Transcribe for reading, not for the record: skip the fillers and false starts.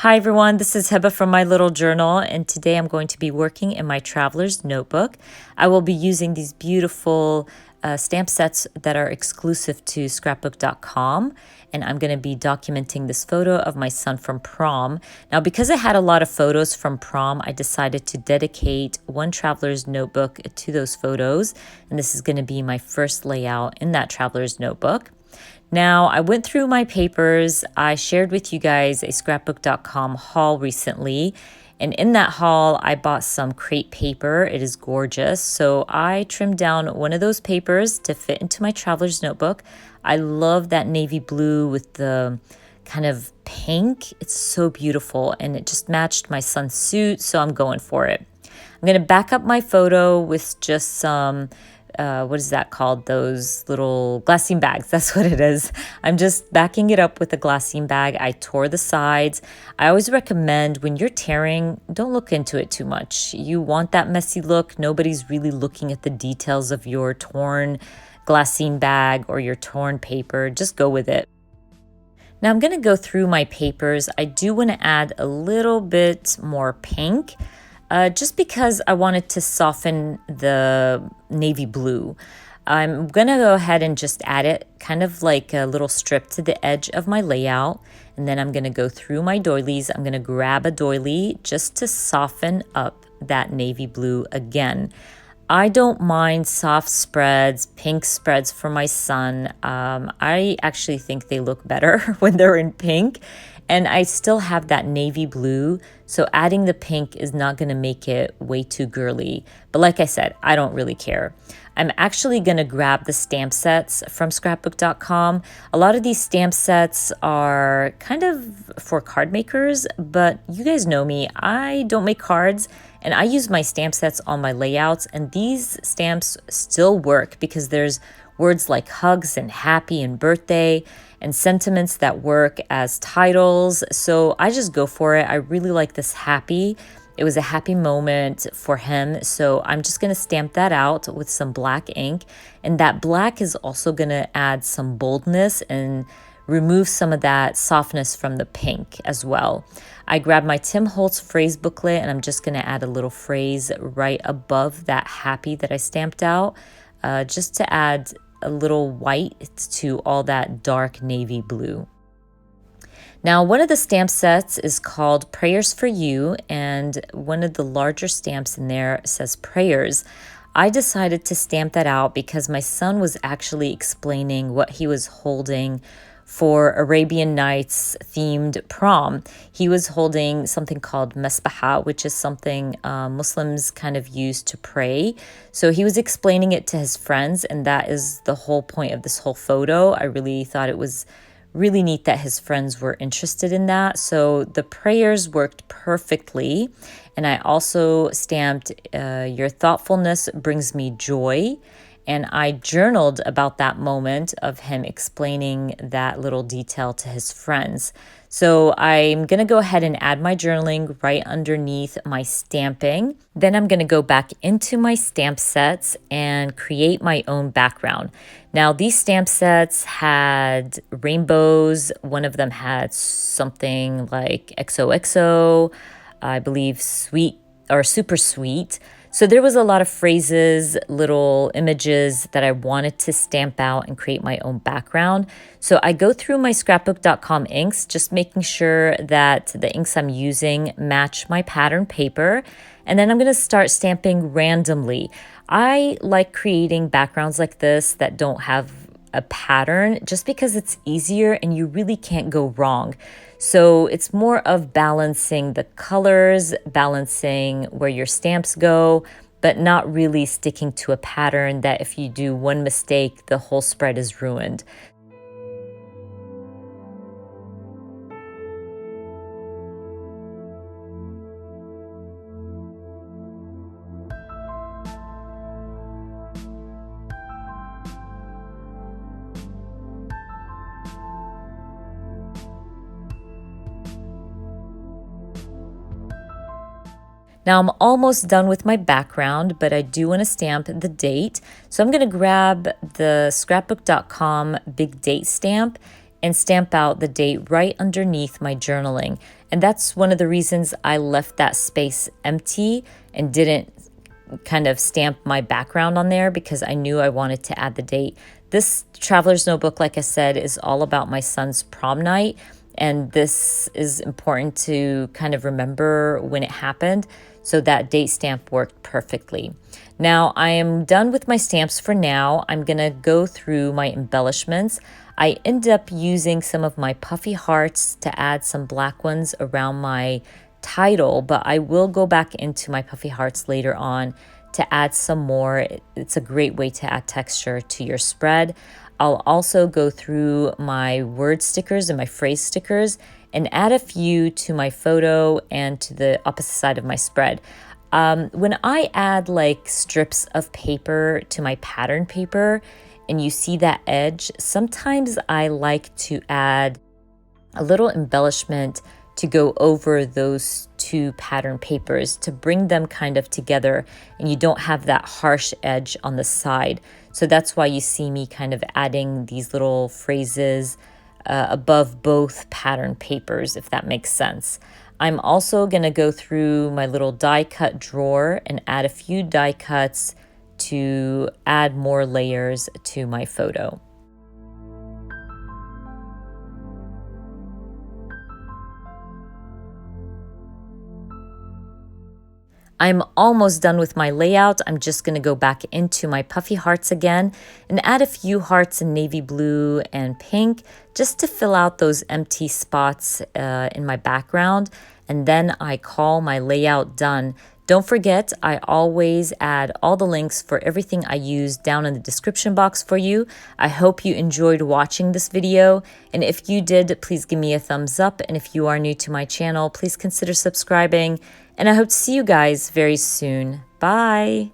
Hi everyone, this is Heba from My Little Journal, and today I'm going to be working in my traveler's notebook. I will be using these beautiful stamp sets that are exclusive to scrapbook.com, and I'm going to be documenting this photo of my son from prom. Now, because I had a lot of photos from prom, I decided to dedicate one traveler's notebook to those photos, and this is going to be my first layout in that traveler's notebook. Now, I went through my papers. I shared with you guys a scrapbook.com haul recently. And in that haul, I bought some crepe paper. It is gorgeous. So I trimmed down one of those papers to fit into my traveler's notebook. I love that navy blue with the kind of pink. It's so beautiful and it just matched my son's suit. So I'm going for it. I'm going to back up my photo with just some what is that called? Those little glassine bags. That's what it is. I'm just backing it up with a glassine bag. I tore the sides. I always recommend when you're tearing, don't look into it too much. You want that messy look. Nobody's really looking at the details of your torn glassine bag or your torn paper. Just go with it. Now I'm going to go through my papers. I do want to add a little bit more pink. Just because I wanted to soften the navy blue. I'm going to go ahead and just add it kind of like a little strip to the edge of my layout. And then I'm going to go through my doilies. I'm going to grab a doily just to soften up that navy blue again. I don't mind soft spreads, pink spreads for my son. I actually think they look better when they're in pink. And I still have that navy blue, so adding the pink is not going to make it way too girly. But like I said, I don't really care. I'm actually going to grab the stamp sets from scrapbook.com. A lot of these stamp sets are kind of for card makers, but you guys know me. I don't make cards, and I use my stamp sets on my layouts, and these stamps still work because there's words like hugs and happy and birthday and sentiments that work as titles. So I just go for it. I really like this happy. It was a happy moment for him. So I'm just going to stamp that out with some black ink. And that black is also going to add some boldness and remove some of that softness from the pink as well. I grabbed my Tim Holtz phrase booklet and I'm just going to add a little phrase right above that happy that I stamped out, just to add a little white to all that dark navy blue. Now, one of the stamp sets is called Prayers for You, and one of the larger stamps in there says prayers. I decided to stamp that out because my son was actually explaining what he was holding for Arabian Nights themed prom. He was holding something called mesbaha, which is something Muslims kind of use to pray. So he was explaining it to his friends, and that is the whole point of this whole photo. I really thought it was really neat that his friends were interested in that. So the prayers worked perfectly. And I also stamped your thoughtfulness brings me joy. And I journaled about that moment of him explaining that little detail to his friends. So I'm going to go ahead and add my journaling right underneath my stamping. Then I'm going to go back into my stamp sets and create my own background. Now, these stamp sets had rainbows. One of them had something like XOXO, I believe sweet or super sweet. So there was a lot of phrases, little images that I wanted to stamp out and create my own background. So I go through my scrapbook.com inks, just making sure that the inks I'm using match my pattern paper. And then I'm going to start stamping randomly. I like creating backgrounds like this that don't have a pattern just because it's easier and you really can't go wrong. So it's more of balancing the colors, balancing where your stamps go, but not really sticking to a pattern that if you do one mistake, the whole spread is ruined. Now I'm almost done with my background, but I do want to stamp the date. So I'm going to grab the scrapbook.com big date stamp and stamp out the date right underneath my journaling. And that's one of the reasons I left that space empty and didn't kind of stamp my background on there, because I knew I wanted to add the date. This traveler's notebook, like I said, is all about my son's prom night. And this is important to kind of remember when it happened. So that date stamp worked perfectly. Now I am done with my stamps for now. I'm gonna go through my embellishments. I end up using some of my puffy hearts to add some black ones around my title, but I will go back into my puffy hearts later on to add some more. It's a great way to add texture to your spread. I'll also go through my word stickers and my phrase stickers and add a few to my photo and to the opposite side of my spread. When I add like strips of paper to my pattern paper and you see that edge, sometimes I like to add a little embellishment to go over those two pattern papers to bring them kind of together, and you don't have that harsh edge on the side. So that's why you see me kind of adding these little phrases above both pattern papers, if that makes sense. I'm also going to go through my little die cut drawer and add a few die cuts to add more layers to my photo. I'm almost done with my layout. I'm just going to go back into my puffy hearts again and add a few hearts in navy blue and pink just to fill out those empty spots in my background. And then I call my layout done. Don't forget, I always add all the links for everything I use down in the description box for you. I hope you enjoyed watching this video. And if you did, please give me a thumbs up. And if you are new to my channel, please consider subscribing. And I hope to see you guys very soon. Bye.